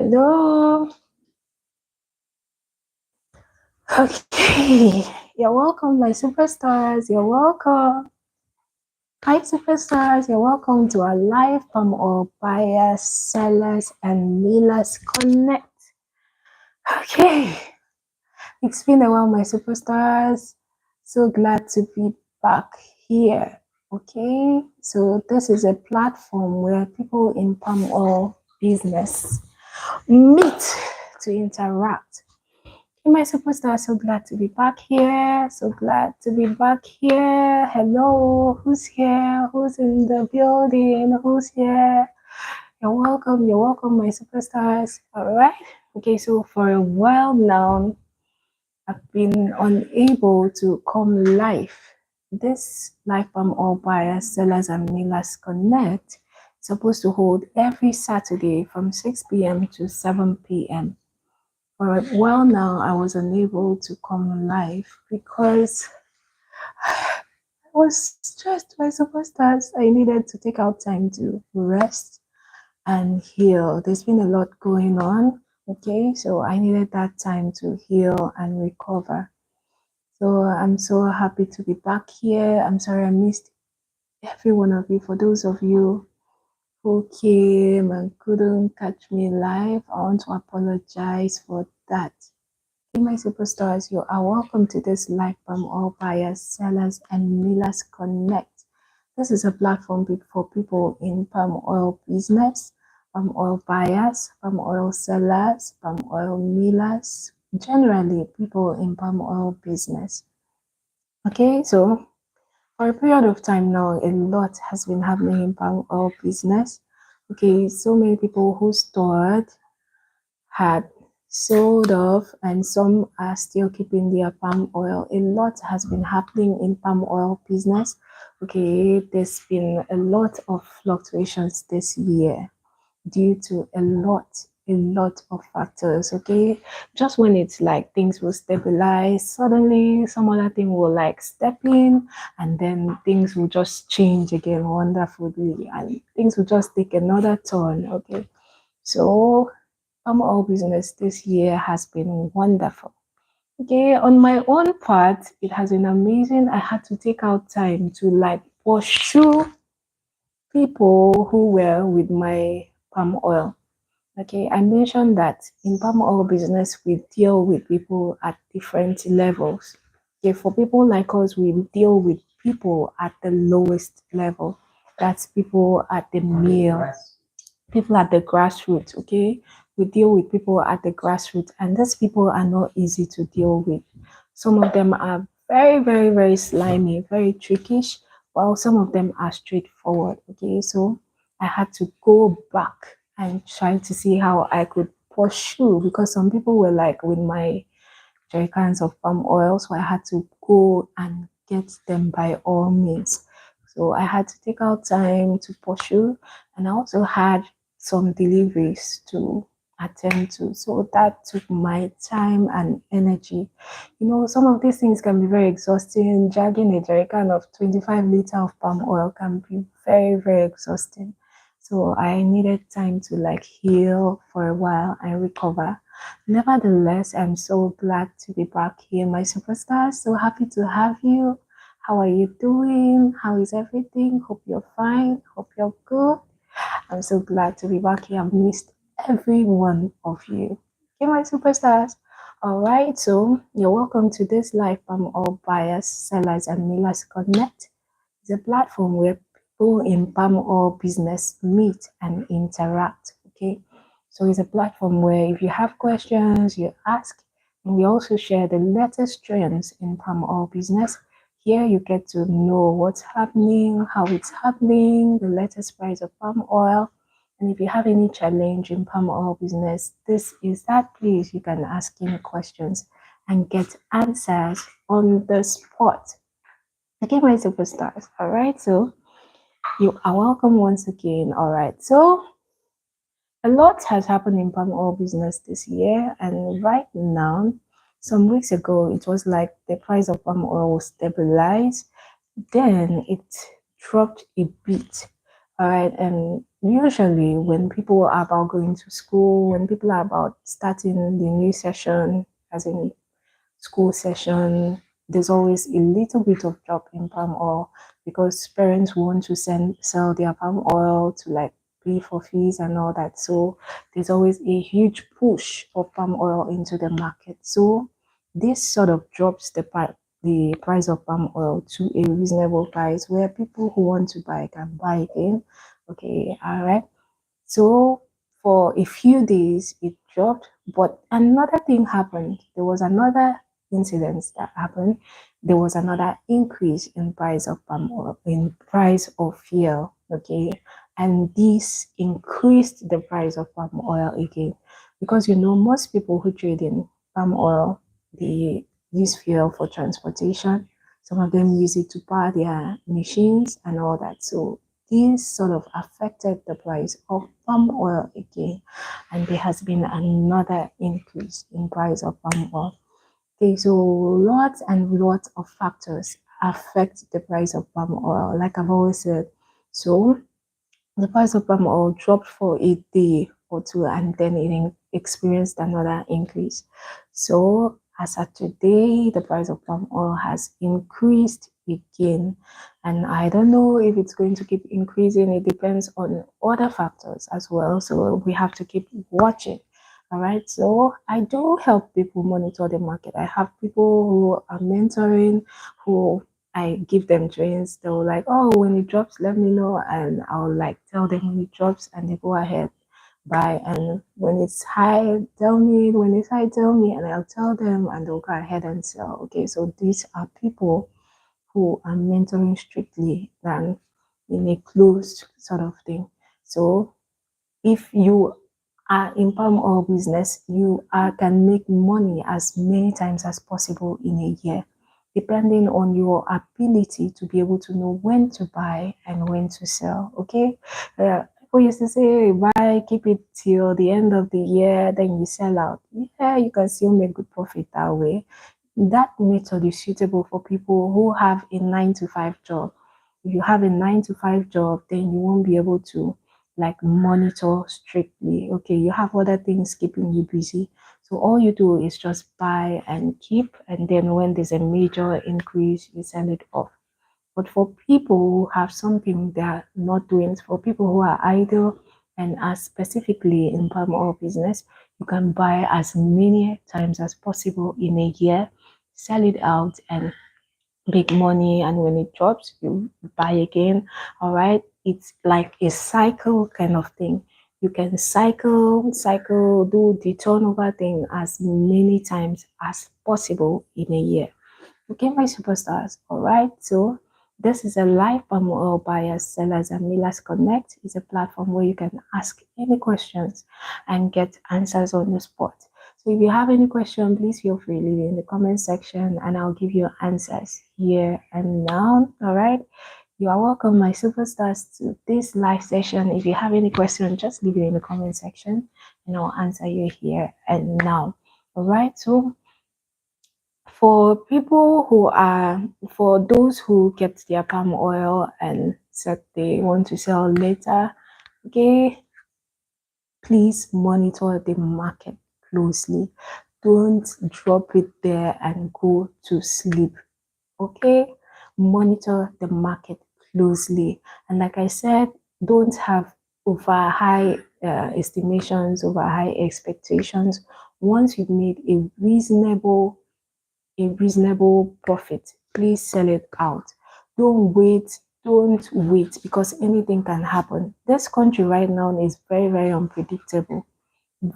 Hello. Okay. You're welcome, my superstars. You're welcome. Hi, superstars. You're welcome to our live palm oil buyers, sellers, and millers connect. Okay. It's been a while, my superstars. So glad to be back here. Okay. So this is a platform where people in palm oil business meet to interact. My superstar, so glad to be back here. So glad to be back here. Hello, who's here? Who's in the building? Who's here? You're welcome, my superstars. All right. Okay, so for a while now, I've been unable to come live. This live palm oil buyers, sellers, and millers connect is supposed to hold every Saturday from 6 p.m. to 7 p.m. For a while now, I was unable to come live because I was stressed by superstars. I needed to take out time to rest and heal. There's been a lot going on, okay? So I needed that time to heal and recover. So I'm so happy to be back here. I'm sorry I missed every one of you. For those of you who came and couldn't catch me live, I want to apologize for that. My superstars, you are welcome to this live palm oil buyers, sellers, and millers connect. This is a platform for people in palm oil business, palm oil buyers, palm oil sellers, palm oil millers, generally people in palm oil business. Okay, so for a period of time now, a lot has been happening in palm oil business. Okay, so many people who stored had sold off, and some are still keeping their palm oil. A lot has been happening in palm oil business. Okay, there's been a lot of fluctuations this year due to a lot of factors. Okay, just when it's like things will stabilize, suddenly some other thing will like step in, and then things will just change again wonderfully, and things will just take another turn. Okay, so palm oil business this year has been wonderful. Okay, on my own part, it has been amazing. I had to take out time to like pursue people who were with my palm oil. Okay, I mentioned that in palm oil business, we deal with people at different levels. Okay, for people like us, we deal with people at the lowest level. That's people at the mill, people at the grassroots. Okay, we deal with people at the grassroots, and these people are not easy to deal with. Some of them are very slimy, very trickish, while some of them are straightforward. Okay, so I had to go back and try to see how I could pursue, because some people were like with my jerrycans of palm oil, so I had to go and get them by all means. So I had to take out time to pursue, and I also had some deliveries to attend to. So that took my time and energy. You know, some of these things can be very exhausting. Dragging a jerrycan of 25 liters of palm oil can be very exhausting. So I needed time to like heal for a while and recover. Nevertheless, I'm so glad to be back here, my superstars. So happy to have you. How are you doing? How is everything? Hope you're fine. Hope you're good. I'm so glad to be back here. I've missed every one of you. Okay, my superstars. All right, so you're welcome to this live from all buyers, sellers, and millers connect. It's a platform where people in palm oil business meet and interact. Okay, so it's a platform where if you have questions, you ask, and we also share the latest trends in palm oil business. Here you get to know what's happening, how it's happening, the latest price of palm oil. And if you have any challenge in palm oil business, this is that place you can ask any questions and get answers on the spot. Okay, my superstars. All right, so you are welcome once again. All right, so a lot has happened in palm oil business this year, and right now, some weeks ago, it was like the price of palm oil was stabilized. Then it dropped a bit. All right. And usually when people are about going to school, when people are about starting the new session, as in school session, there's always a little bit of drop in palm oil because parents want to sell their palm oil to like pay for fees and all that. So there's always a huge push of palm oil into the market. So this sort of drops the price of palm oil to a reasonable price where people who want to buy can buy again. Okay, all right. So for a few days it dropped, but another thing happened. There was another incident that happened. There was another increase in price of palm oil, in price of fuel. Okay, and this increased the price of palm oil again, because most people who trade in palm oil, they use fuel for transportation. Some of them use it to power their machines and all that. So this sort of affected the price of palm oil again, and there has been another increase in price of palm oil. Okay, so lots and lots of factors affect the price of palm oil, like I've always said. So the price of palm oil dropped for a day or two, and then it experienced another increase. So as of today, the price of palm oil has increased again. And I don't know if it's going to keep increasing. It depends on other factors as well. So we have to keep watching. All right. So I do help people monitor the market. I have people who are mentoring, who I give them trains. They'll like, oh, when it drops, let me know, and I'll like tell them when it drops, and they go ahead buy. And when it's high, tell me. When it's high, tell me, and I'll tell them, and they'll go ahead and sell. Okay, so these are people who are mentoring strictly than in a closed sort of thing. So if you are in palm oil business, you can make money as many times as possible in a year, depending on your ability to be able to know when to buy and when to sell. Okay, people used to say buy, keep it till the end of the year, then you sell out. Yeah, you can still make good profit that way. That method is suitable for people who have a 9 to 5 job. If you have a 9 to 5 job, then you won't be able to like monitor strictly. Okay, you have other things keeping you busy. So all you do is just buy and keep, and then when there's a major increase, you sell it off. But for people who have something they're not doing, for people who are idle and are specifically in palm oil business, you can buy as many times as possible in a year, sell it out, and make money. And when it drops, you buy again. All right, it's like a cycle kind of thing. You can cycle, do the turnover thing as many times as possible in a year. Okay, my superstars. All right, so this is a live palm oil buyers, sellers, and millers connect. It's a platform where you can ask any questions and get answers on the spot. So if you have any question, please feel free leave it in the comment section, and I'll give you answers here and now. All right, you are welcome, my superstars, to this live session. If you have any question, just leave it in the comment section, and I'll answer you here and now. All right, so for those who kept their palm oil and said they want to sell later, okay, please monitor the market closely. Don't drop it there and go to sleep. Okay, monitor the market closely. And like I said, don't have over high estimations, over high expectations. Once you've made a reasonable profit, please sell it out. Don't wait because anything can happen. This country right now is very, very unpredictable.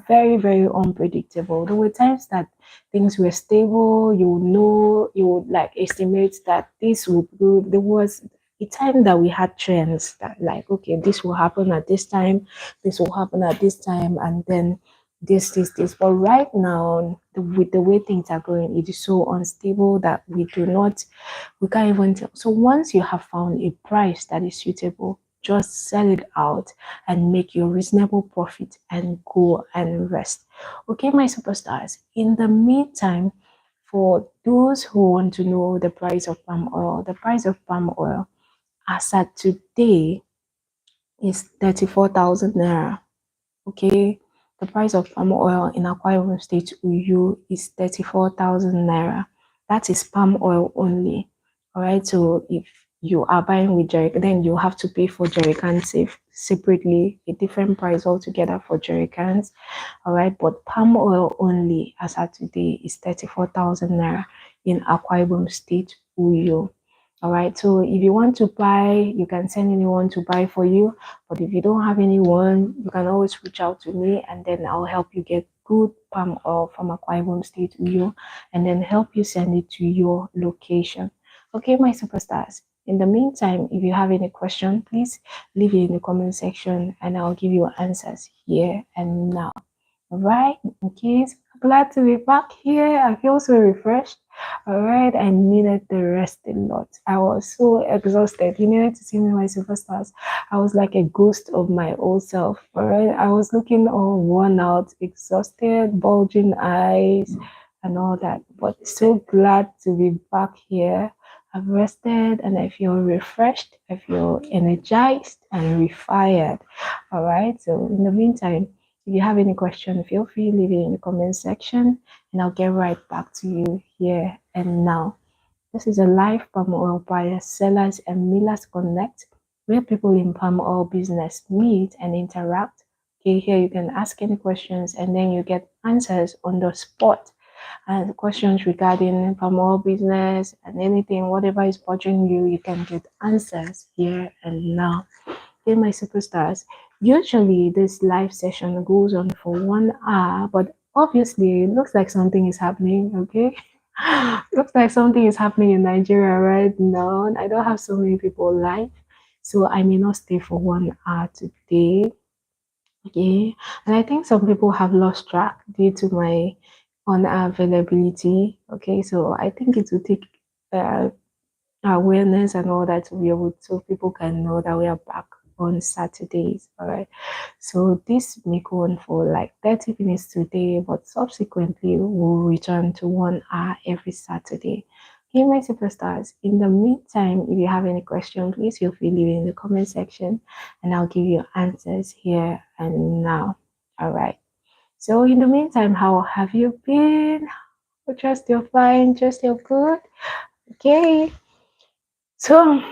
Very, very unpredictable. There were times that things were stable, you would like estimate that this would go. There was a time that we had trends that like, okay, this will happen at this time, this will happen at this time, and then this. But right now, with the way things are going, it is so unstable that we can't even tell. So once you have found a price that is suitable, just sell it out and make your reasonable profit and go and rest. Okay, my superstars. In the meantime, for those who want to know the price of palm oil, the price of palm oil as at today is 34,000 naira. Okay, the price of palm oil in Akwa Ibom State, Uyo, is 34,000 naira. That is palm oil only. All right, so if you are buying with jerry, then you have to pay for jerry cans separately, a different price altogether for jerry cans. All right, but palm oil only as at today is 34,000 naira in Akwa Ibom State, Uyo. All right, so if you want to buy, you can send anyone to buy for you. But if you don't have anyone, you can always reach out to me, and then I'll help you get good palm oil from Akwa Ibom State, Uyo, and then help you send it to your location. Okay, my superstars. In the meantime, if you have any question, please leave it in the comment section, and I'll give you answers here and now. All right, okay, so glad to be back here. I feel so refreshed. All right, I needed the rest a lot. I was so exhausted. You needed to see me, my superstars. I was like a ghost of my old self. All right, I was looking all worn out, exhausted, bulging eyes, and all that. But so glad to be back here. I've rested and I feel refreshed. I feel energized and refired. All right, so in the meantime, if you have any question, feel free to leave it in the comment section and I'll get right back to you here and now. This is a live palm oil buyers, sellers, and millers connect where people in palm oil business meet and interact. Okay, here you can ask any questions and then you get answers on the spot. And questions regarding palm oil business and anything, whatever is bothering you, you can get answers here and now. Okay, my superstars. Usually this live session goes on for 1 hour, but obviously it looks like something is happening, okay? Looks like something is happening in Nigeria right now. I don't have so many people live, so I may not stay for 1 hour today. Okay, and I think some people have lost track due to my unavailability. Okay, so I think it will take uh, awareness and all that to be able so people can know that we are back on Saturdays. All right. So this may go on for like 30 minutes today, but subsequently we'll return to 1 hour every Saturday. Okay, my superstars. In the meantime, if you have any question, please feel free to leave it in the comment section and I'll give you answers here and now. All right. So in the meantime, how have you been? Trust you're fine, trust you're good. Okay. So,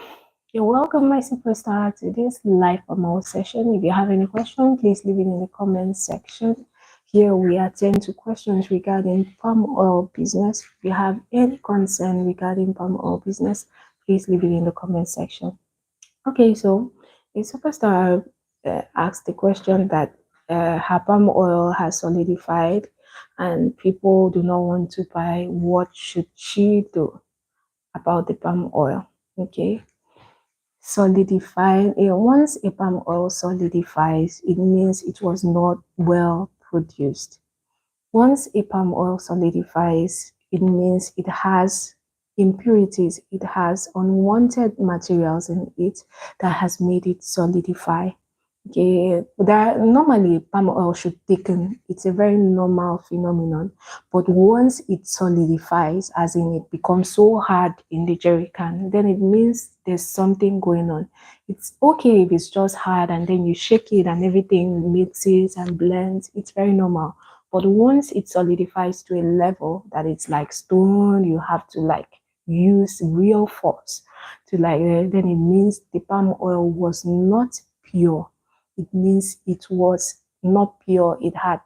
you're welcome, my superstar, to this live promo session. If you have any question, please leave it in the comment section. Here we attend to questions regarding palm oil business. If you have any concern regarding palm oil business, please leave it in the comment section. Okay, so a superstar asked the question that her palm oil has solidified and people do not want to buy. What should she do about the palm oil? Okay, solidifying. Once a palm oil solidifies, it means it was not well produced. Once a palm oil solidifies, it means it has impurities, it has unwanted materials in it that has made it solidify. Okay, that normally palm oil should thicken. It's a very normal phenomenon. But once it solidifies, as in it becomes so hard in the jerry can, then it means there's something going on. It's okay if it's just hard and then you shake it and everything mixes and blends. It's very normal. But once it solidifies to a level that it's like stone, you have to like use real force to like, then it means the palm oil was not pure. It means it was not pure. It had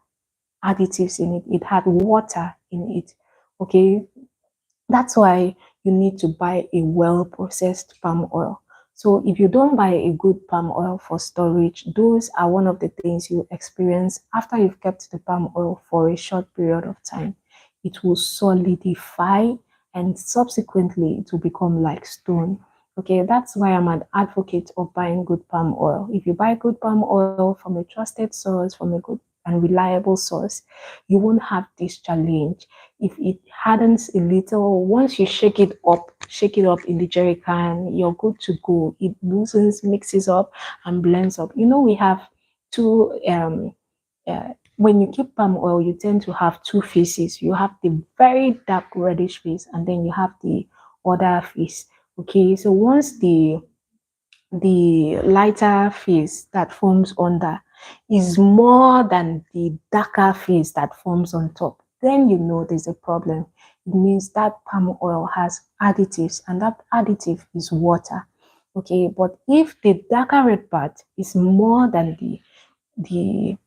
additives in it. It had water in it. Okay, that's why you need to buy a well-processed palm oil. So if you don't buy a good palm oil for storage, those are one of the things you experience after you've kept the palm oil for a short period of time. It will solidify and subsequently it will become like stone. Okay, that's why I'm an advocate of buying good palm oil. If you buy good palm oil from a trusted source, from a good and reliable source, you won't have this challenge. If it hardens a little, once you shake it up in the jerry can, you're good to go. It loosens, mixes up, and blends up. You know, we have two when you keep palm oil, you tend to have two faces. You have the very dark reddish face, and then you have the other face. Okay, so once the the lighter phase that forms under is more than the darker phase that forms on top, then you know there's a problem. It means that palm oil has additives, and that additive is water. Okay, but if the darker red part is more than the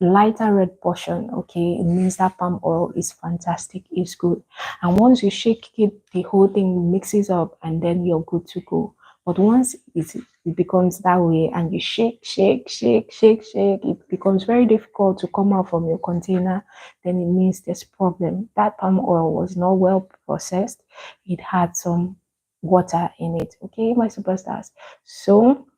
lighter red portion, okay, it means that palm oil is fantastic, it's good. And once you shake it, the whole thing mixes up, and then you're good to go. But once it becomes that way and you shake, it becomes very difficult to come out from your container, then it means there's problem. That palm oil was not well processed. It had some water in it. Okay, my superstars. So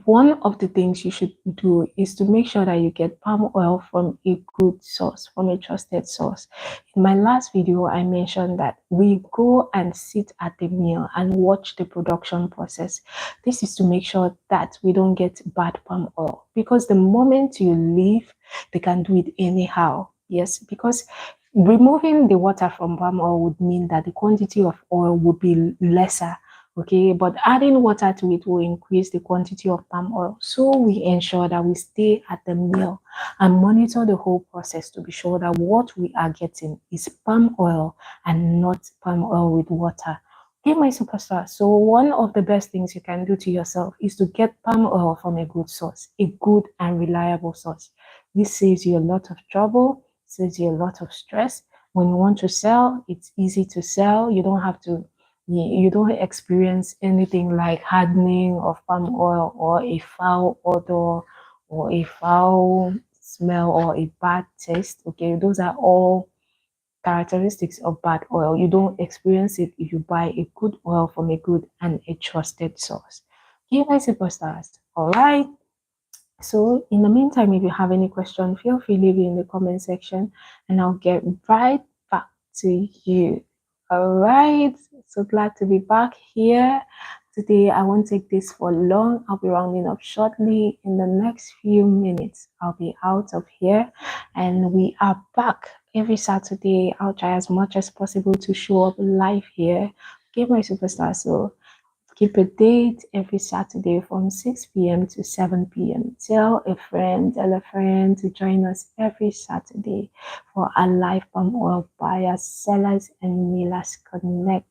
one of the things you should do is to make sure that you get palm oil from a good source, from a trusted source. In my last video, I mentioned that we go and sit at the mill and watch the production process. This is to make sure that we don't get bad palm oil, because the moment you leave, they can do it anyhow. Yes, because removing the water from palm oil would mean that the quantity of oil would be lesser. Okay, but adding water to it will increase the quantity of palm oil. So we ensure that we stay at the mill and monitor the whole process to be sure that what we are getting is palm oil and not palm oil with water. Okay, my superstar. So one of the best things you can do to yourself is to get palm oil from a good source, a good and reliable source. This saves you a lot of trouble, saves you a lot of stress. When you want to sell, it's easy to sell. You don't have to, you don't experience anything like hardening of palm oil or a foul odor or a foul smell or a bad taste. Okay, those are all characteristics of bad oil. You don't experience it if you buy a good oil from a good and a trusted source. Okay, my superstars. All right. So in the meantime, if you have any question, feel free to leave it in the comment section and I'll get right back to you. All right. So glad to be back here. Today, I won't take this for long. I'll be rounding up shortly. In the next few minutes, I'll be out of here and we are back every Saturday. I'll try as much as possible to show up live here. Okay, my superstar. So keep a date every Saturday from 6 p.m. to 7 p.m. Tell a friend to join us every Saturday for our live palm oil buyers, sellers, and millers connect.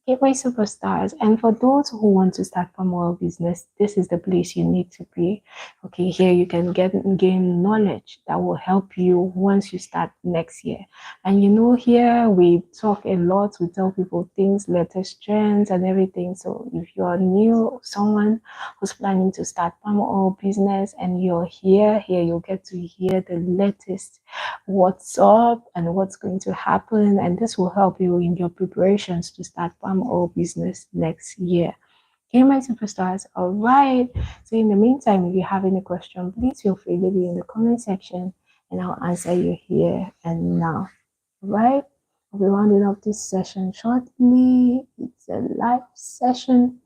Gateway superstars, and for those who want to start palm oil business, this is the place you need to be. Okay, here you can gain knowledge that will help you once you start next year. And you know, here we talk a lot, we tell people things, latest trends and everything. So if you're new, someone who's planning to start palm oil business and you're here you'll get to hear the latest, what's up and what's going to happen, and this will help you in your preparations to start palm oil business next year. Okay, my superstars. All right. So in the meantime, if you have any question, please feel free to leave it in the comment section and I'll answer you here and now. All right. I'll be rounding up this session shortly. It's a live session.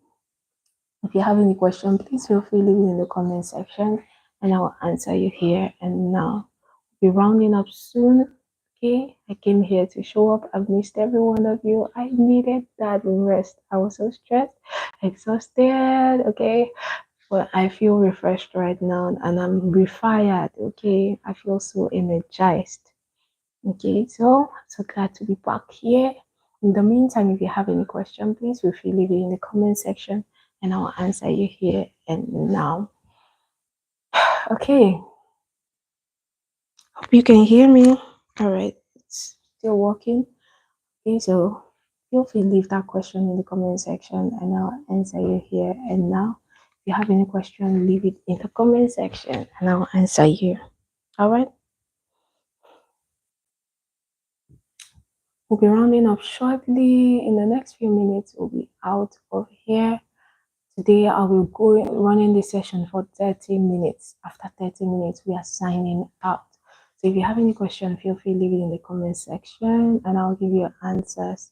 If you have any question, please feel free to leave it in the comment section and I'll answer you here and now. We'll be rounding up soon. Okay, I came here to show up. I've missed every one of you. I needed that rest. I was so stressed, exhausted. Okay, but I feel refreshed right now and I'm refired. Okay, I feel so energized. Okay, so glad to be back here. In the meantime, if you have any question, please feel free to leave it in the comment section and I'll answer you here and now. Okay, hope you can hear me. All right, it's still working. Okay, so feel free to leave that question in the comment section and I'll answer you here and now. If you have any question, leave it in the comment section and I'll answer you. All right. We'll be rounding up shortly. In the next few minutes, we'll be out of here. Today, I will go running the session for 30 minutes. After 30 minutes, we are signing out. So if you have any question, feel free to leave it in the comment section and I'll give you answers.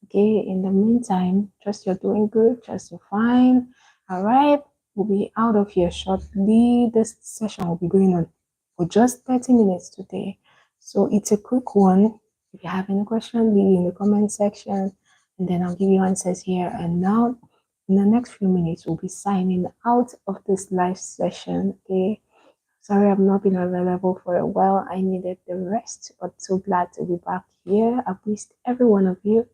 Okay, in the meantime, trust you're doing good, trust you're fine. All right, we'll be out of here shortly. This session will be going on for just 30 minutes today. So it's a quick one. If you have any question, leave it in the comment section and then I'll give you answers here and now. in the next few minutes, we'll be signing out of this live session. Okay. Sorry, I've not been available for a while. I needed the rest, but so glad to be back here. I've missed every one of you.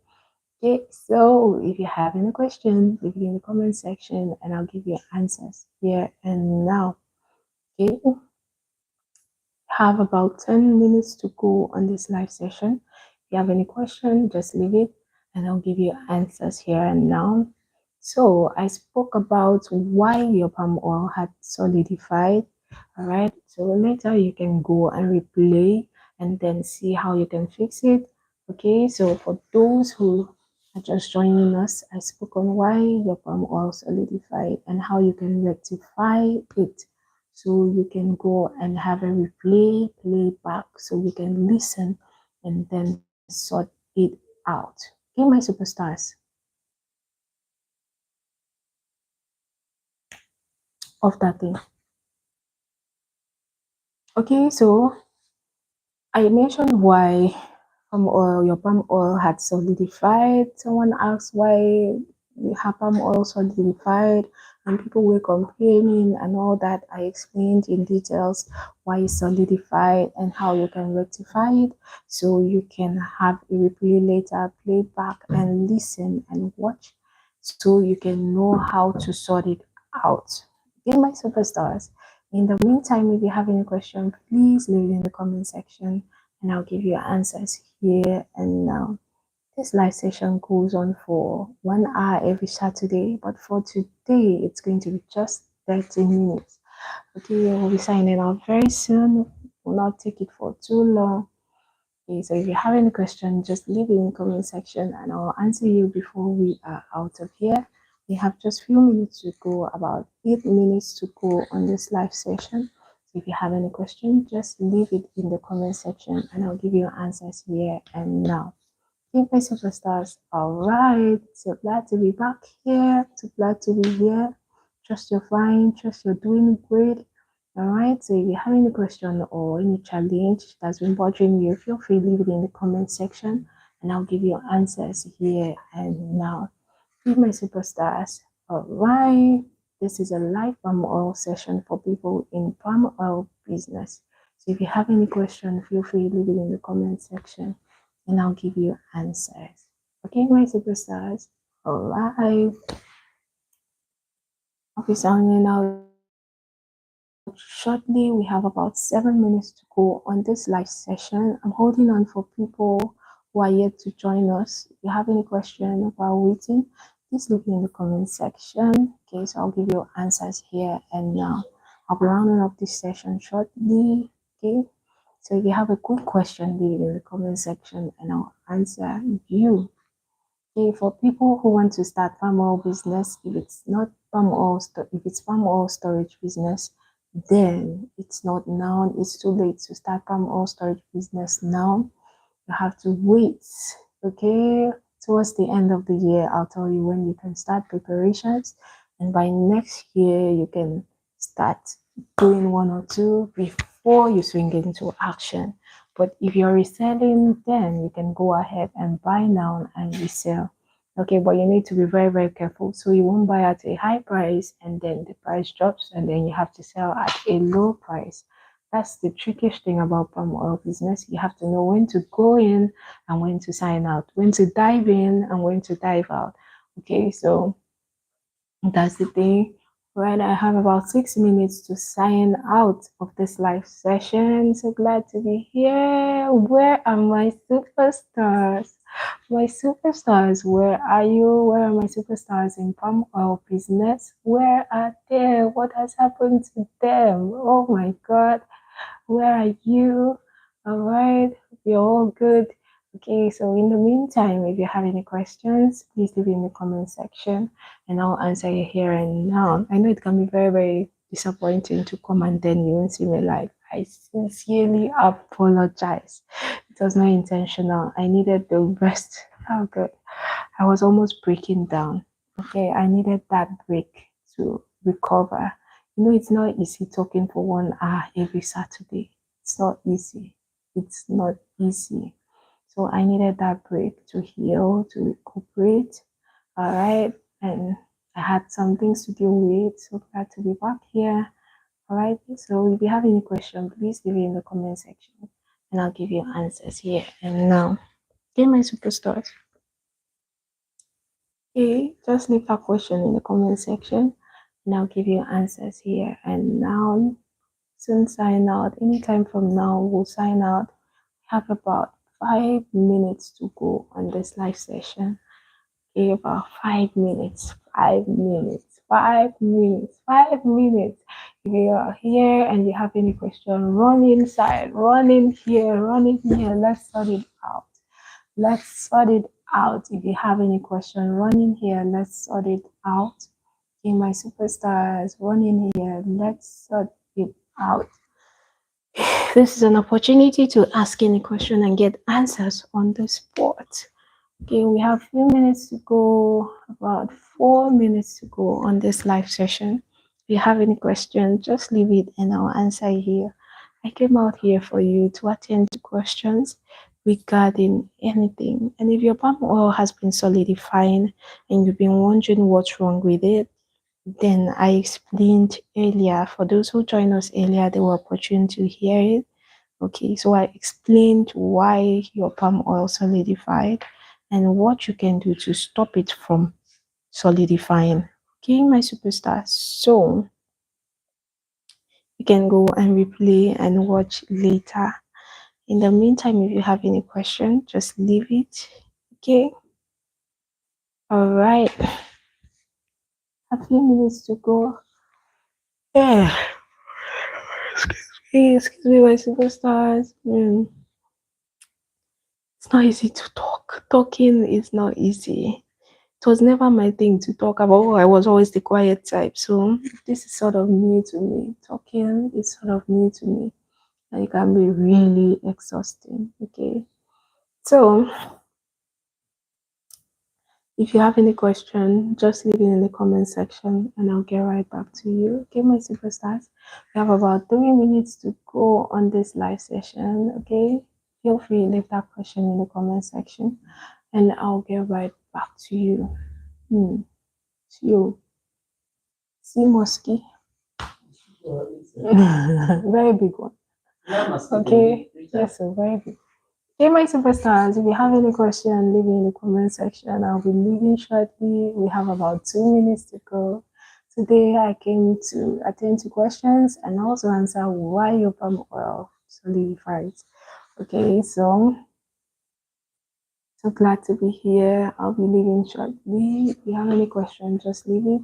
Okay, so if you have any questions, leave it in the comment section and I'll give you answers here and now. Okay, have about 10 minutes to go on this live session. If you have any question, just leave it and I'll give you answers here and now. So I spoke about why your palm oil had solidified. All right, so later you can go and replay and then see how you can fix it. Okay, so for those who are just joining us, I spoke on why your palm oil solidified and how you can rectify it, so you can go and have a playback so you can listen and then sort it out. Okay, my superstars, of that thing. Okay, so I mentioned why palm oil, your palm oil had solidified. Someone asked why her palm oil solidified, and people were complaining and all that. I explained in details why it solidified and how you can rectify it, so you can have a replay later, play back and listen and watch, so you can know how to sort it out. In my superstars. In the meantime, if you have any question, please leave it in the comment section and I'll give you answers here and now. This live session goes on for 1 hour every Saturday, but for today, it's going to be just 30 minutes. Okay, we'll be signing out very soon. We'll not take it for too long. Okay, so if you have any question, just leave it in the comment section and I'll answer you before we are out of here. We have just few minutes to go, about 8 minutes to go on this live session. So if you have any question, just leave it in the comment section and I'll give you answers here and now. Okay, my superstars. All right, so glad to be back here. So glad to be here. Trust you're fine. Trust you're doing great. All right, so if you have any question or any challenge that's been bothering you, feel free to leave it in the comment section and I'll give you answers here and now. Be my superstars. All right, this is a live palm oil session for people in palm oil business. So if you have any question, feel free to leave it in the comment section and I'll give you answers. Okay, my superstars. All right. I'll be signing out shortly. We have about 7 minutes to go on this live session. I'm holding on for people who are yet to join us. If you have any question while waiting, please leave it in the comment section. Okay, so I'll give you answers here and now. I'll be rounding up this session shortly. Okay, so if you have a quick question, leave it in the comment section and I'll answer you. Okay, for people who want to start palm oil business, if it's not palm oil, if it's palm oil storage business, then it's not now. It's too late to start palm oil storage business now. You have to wait. Okay, towards the end of the year, I'll tell you when you can start preparations, and by next year you can start doing one or two before you swing into action. But if you're reselling, then you can go ahead and buy now and resell. Okay, but you need to be very, very careful. So you won't buy at a high price and then the price drops and then you have to sell at a low price. That's the trickiest thing about palm oil business. You have to know when to go in and when to sign out, when to dive in and when to dive out. Okay, so that's the thing. Right, I have about 6 minutes to sign out of this live session. So glad to be here. Where are my superstars? My superstars, where are you? Where are my superstars in palm oil business? Where are they? What has happened to them? Oh my God, where are you? All right, you're all good. Okay, so in the meantime, if you have any questions, please leave it in the comment section and I'll answer you here and now. I know it can be very, very disappointing to come and then you won't see me live. I sincerely apologize. It was not intentional. I needed the rest. Oh, good. I was almost breaking down. Okay, I needed that break to recover. You know, it's not easy talking for 1 hour every Saturday. It's not easy. It's not easy. So I needed that break to heal, to recuperate. All right. And I had some things to deal with, so glad to be back here. All right, so if you have any question, please leave it in the comment section and I'll give you answers here and now. Okay, my superstars. Okay, just leave that question in the comment section and I'll give you answers here and now. Soon sign out. Anytime from now, we'll sign out. We have about 5 minutes to go on this live session. Okay, about 5 minutes. 5 minutes. 5 minutes. 5 minutes. If you are here and you have any question, run inside, run in here, run in here. Let's sort it out. Let's sort it out. If you have any question, run in here. Let's sort it out. Okay, my superstars, run in here. Let's sort it out. This is an opportunity to ask any question and get answers on the spot. Okay, we have a few minutes to go, about 4 minutes to go on this live session. If you have any questions, just leave it and I'll answer here. I came out here for you to attend to questions regarding anything. And if your palm oil has been solidifying and you've been wondering what's wrong with it, then I explained earlier. For those who joined us earlier, they were opportune to hear it. Okay, so I explained why your palm oil solidified and what you can do to stop it from solidifying. Okay, my superstar. So you can go and replay and watch later. In the meantime, if you have any question, just leave it. Okay. All right. A few minutes to go. Yeah. Excuse me, my superstars. It's not easy to talk. Talking is not easy. It was never my thing to talk about. I was always the quiet type. So this is sort of new to me. Talking is sort of new to me. And it can be really exhausting. Okay. So if you have any question, just leave it in the comment section and I'll get right back to you. Okay, my superstars. We have about 3 minutes to go on this live session. Okay. Feel free to leave that question in the comment section and I'll get right back to you. To you. See Musky. Very big one. Okay. Yes, a very big. Okay, my superstars, if you have any question, leave it in the comment section. I'll be leaving shortly. We have about 2 minutes to go. Today, I came to attend to questions and also answer why your palm oil solidifies. Okay, so glad to be here. I'll be leaving shortly. If you have any questions, just leave it.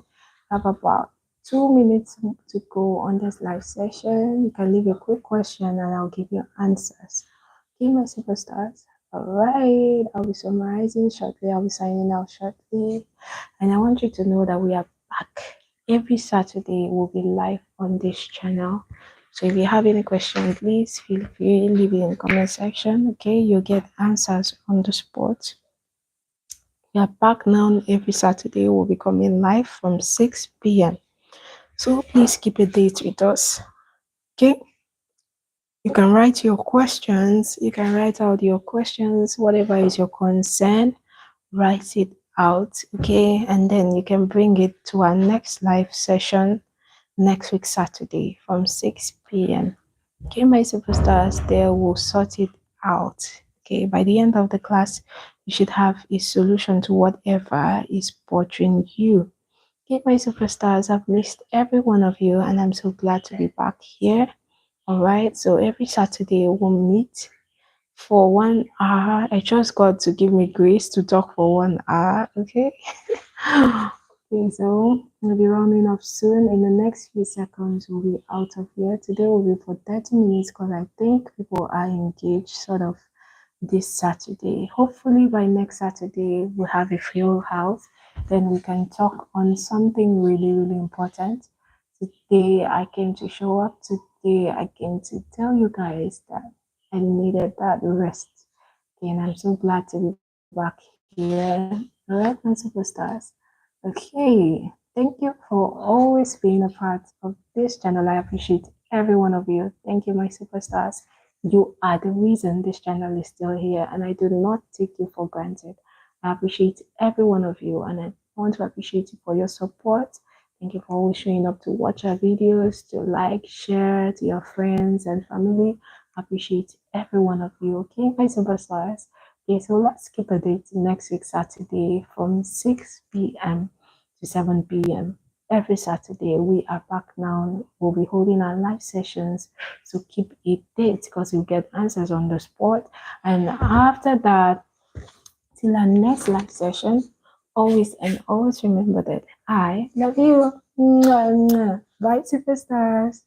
I have about 2 minutes to go on this live session. You can leave a quick question and I'll give you answers. Okay, my superstars. All right, I'll be summarizing shortly. I'll be signing out shortly. And I want you to know that we are back. Every Saturday, we'll be live on this channel. So if you have any question, please feel free to leave it in the comment section. Okay, you'll get answers on the spot. We are back now every Saturday. We'll be coming live from 6 p.m. So please keep a date with us. Okay. You can write your questions. You can write out your questions, whatever is your concern, write it out. Okay. And then you can bring it to our next live session next week, Saturday from 6 p.m. Okay, my superstars, they will sort it out. Okay, by the end of the class, you should have a solution to whatever is bothering you. Okay, my superstars, I've missed every one of you, and I'm so glad to be back here. All right, so every Saturday we'll meet for 1 hour. I trust God to give me grace to talk for 1 hour. Okay. Okay, so we'll be rounding up soon. In the next few seconds, we'll be out of here. Today will be for 30 minutes because I think people are engaged sort of this Saturday. Hopefully by next Saturday, we'll have a full house. Then we can talk on something really, really important. Today, I came to show up. Today, I came to tell you guys that I needed that rest. Okay, and I'm so glad to be back here. All right, my superstars. Okay, thank you for always being a part of this channel. I appreciate every one of you. Thank you, my superstars. You are the reason this channel is still here, and I do not take you for granted. I appreciate every one of you, and I want to appreciate you for your support. Thank you for always showing up to watch our videos, to like, share to your friends and family. Appreciate every one of you. Okay, my superstars. Okay, so let's keep a date next week, Saturday, from 6 p.m. to 7 p.m. Every Saturday, we are back now. We'll be holding our live sessions. So keep a date because you'll get answers on the spot. And after that, till our next live session, always and always remember that I love you. Mwah, mwah. Bye, superstars.